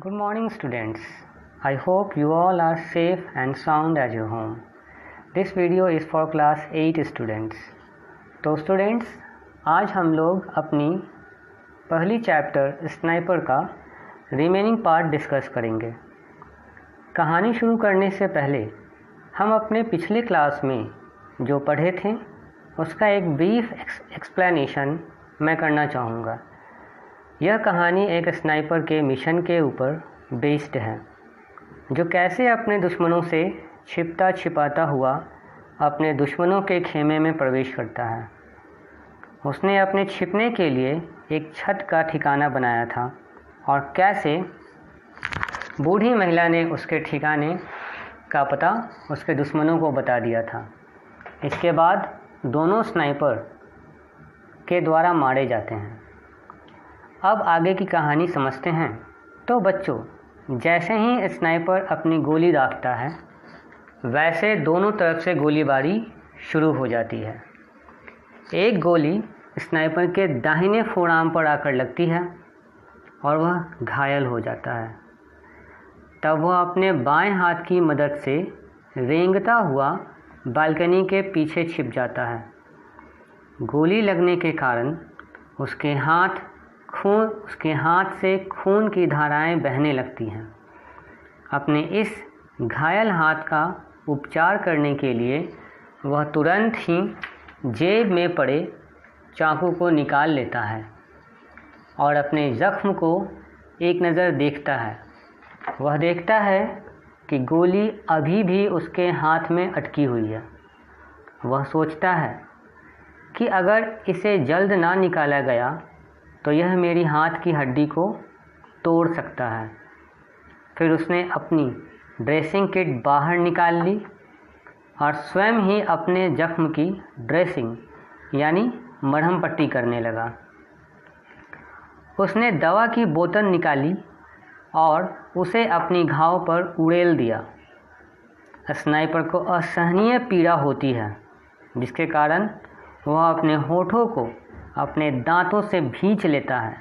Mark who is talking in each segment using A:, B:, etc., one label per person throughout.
A: Good morning, students. I hope you all are safe and sound at your home. This video is for class 8 students. तो students, आज हम लोग अपनी पहली chapter sniper का remaining part discuss करेंगे। कहानी शुरू करने से पहले हम अपने पिछले क्लास में जो पढ़े थे उसका एक ब्रीफ एक्सप्लेनेशन मैं करना चाहूँगा। यह कहानी एक स्नाइपर के मिशन के ऊपर बेस्ड है, जो कैसे अपने दुश्मनों से छिपता छिपाता हुआ अपने दुश्मनों के खेमे में प्रवेश करता है। उसने अपने छिपने के लिए एक छत का ठिकाना बनाया था और कैसे बूढ़ी महिला ने उसके ठिकाने का पता उसके दुश्मनों को बता दिया था। इसके बाद दोनों स्नाइपर के द्वारा मारे जाते हैं। अब आगे की कहानी समझते हैं। तो बच्चों, जैसे ही स्नाइपर अपनी गोली दागता है वैसे दोनों तरफ से गोलीबारी शुरू हो जाती है। एक गोली स्नाइपर के दाहिने फोrearm पर आकर लगती है और वह घायल हो जाता है। तब वह अपने बाएं हाथ की मदद से रेंगता हुआ बालकनी के पीछे छिप जाता है। गोली लगने के कारण उसके हाथ से खून की धाराएं बहने लगती हैं। अपने इस घायल हाथ का उपचार करने के लिए वह तुरंत ही जेब में पड़े चाकू को निकाल लेता है और अपने ज़ख्म को एक नज़र देखता है। वह देखता है कि गोली अभी भी उसके हाथ में अटकी हुई है। वह सोचता है कि अगर इसे जल्द ना निकाला गया तो यह मेरी हाथ की हड्डी को तोड़ सकता है। फिर उसने अपनी ड्रेसिंग किट बाहर निकाल ली और स्वयं ही अपने जख्म की ड्रेसिंग यानी मरहम पट्टी करने लगा। उसने दवा की बोतल निकाली और उसे अपनी घाव पर उड़ेल दिया। स्नाइपर को असहनीय पीड़ा होती है, जिसके कारण वह अपने होठों को अपने दांतों से भींच लेता है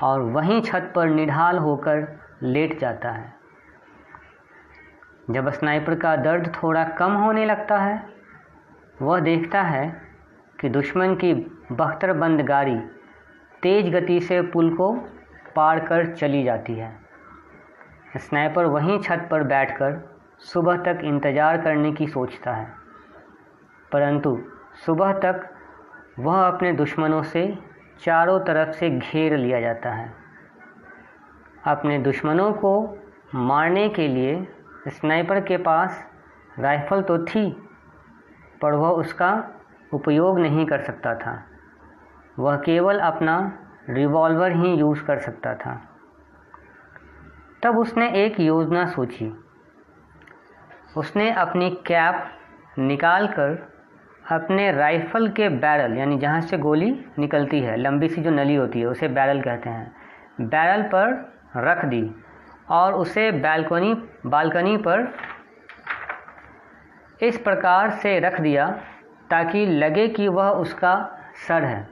A: और वहीं छत पर निढाल होकर लेट जाता है। जब स्नाइपर का दर्द थोड़ा कम होने लगता है, वह देखता है कि दुश्मन की बख्तरबंद गाड़ी तेज़ गति से पुल को पार कर चली जाती है। स्नाइपर वहीं छत पर बैठकर सुबह तक इंतज़ार करने की सोचता है, परंतु सुबह तक वह अपने दुश्मनों से चारों तरफ से घेर लिया जाता है। अपने दुश्मनों को मारने के लिए स्नाइपर के पास राइफ़ल तो थी, पर वह उसका उपयोग नहीं कर सकता था। वह केवल अपना रिवॉल्वर ही यूज़ कर सकता था। तब उसने एक योजना सोची। उसने अपनी कैप निकालकर अपने राइफ़ल के बैरल यानी जहाँ से गोली निकलती है, लंबी सी जो नली होती है उसे बैरल कहते हैं, बैरल पर रख दी और उसे बालकनी पर इस प्रकार से रख दिया ताकि लगे कि वह उसका सर है।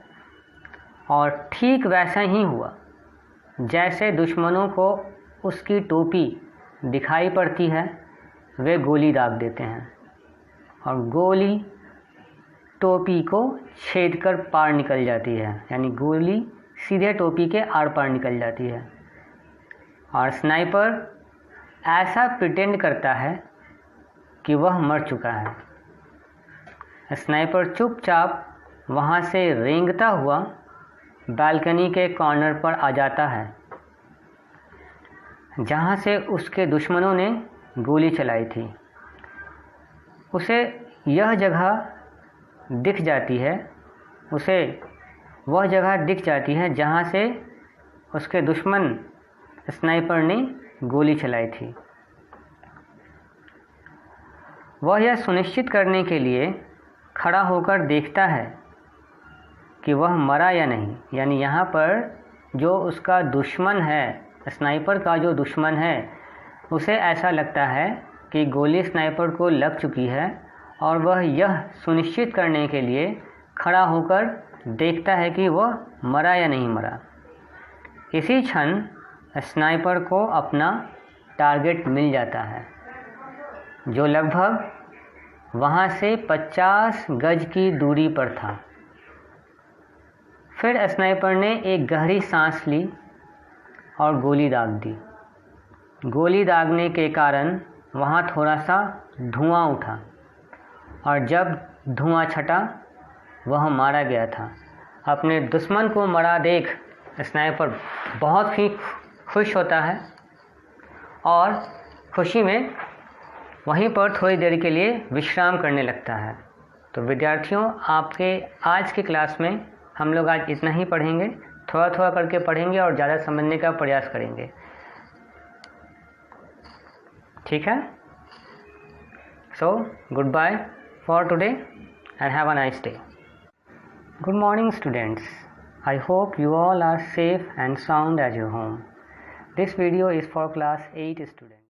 A: और ठीक वैसा ही हुआ जैसे दुश्मनों को उसकी टोपी दिखाई पड़ती है। वे गोली दाग देते हैं और गोली टोपी को छेद कर पार निकल जाती है, यानी गोली सीधे टोपी के आर पार निकल जाती है। और स्नाइपर ऐसा प्रिटेंड करता है कि वह मर चुका है। स्नाइपर चुपचाप वहाँ से रेंगता हुआ बालकनी के कॉर्नर पर आ जाता है जहाँ से उसके दुश्मनों ने गोली चलाई थी। उसे यह जगह दिख जाती है जहाँ से उसके दुश्मन स्नाइपर ने गोली चलाई थी। वह यह सुनिश्चित करने के लिए खड़ा होकर देखता है कि वह मरा या नहीं, यानी यहाँ पर जो उसका दुश्मन है, स्नाइपर का जो दुश्मन है, उसे ऐसा लगता है कि गोली स्नाइपर को लग चुकी है और वह यह सुनिश्चित करने के लिए खड़ा होकर देखता है कि वह मरा या नहीं मरा। इसी क्षण स्नाइपर को अपना टारगेट मिल जाता है, जो लगभग वहाँ से 50 गज की दूरी पर था। फिर स्नाइपर ने एक गहरी सांस ली और गोली दाग दी। गोली दागने के कारण वहाँ थोड़ा सा धुआं उठा और जब धुआं छटा वह मारा गया था। अपने दुश्मन को मरा देख स्नाइपर बहुत ही खुश होता है और खुशी में वहीं पर थोड़ी देर के लिए विश्राम करने लगता है। तो विद्यार्थियों, आपके आज की क्लास में हम लोग आज इतना ही पढ़ेंगे, थोड़ा थोड़ा करके पढ़ेंगे और ज़्यादा समझने का प्रयास करेंगे, ठीक है? So good bye for today and have a nice day. Good morning students, I hope you all are safe and sound at your home. This video is for class 8 students.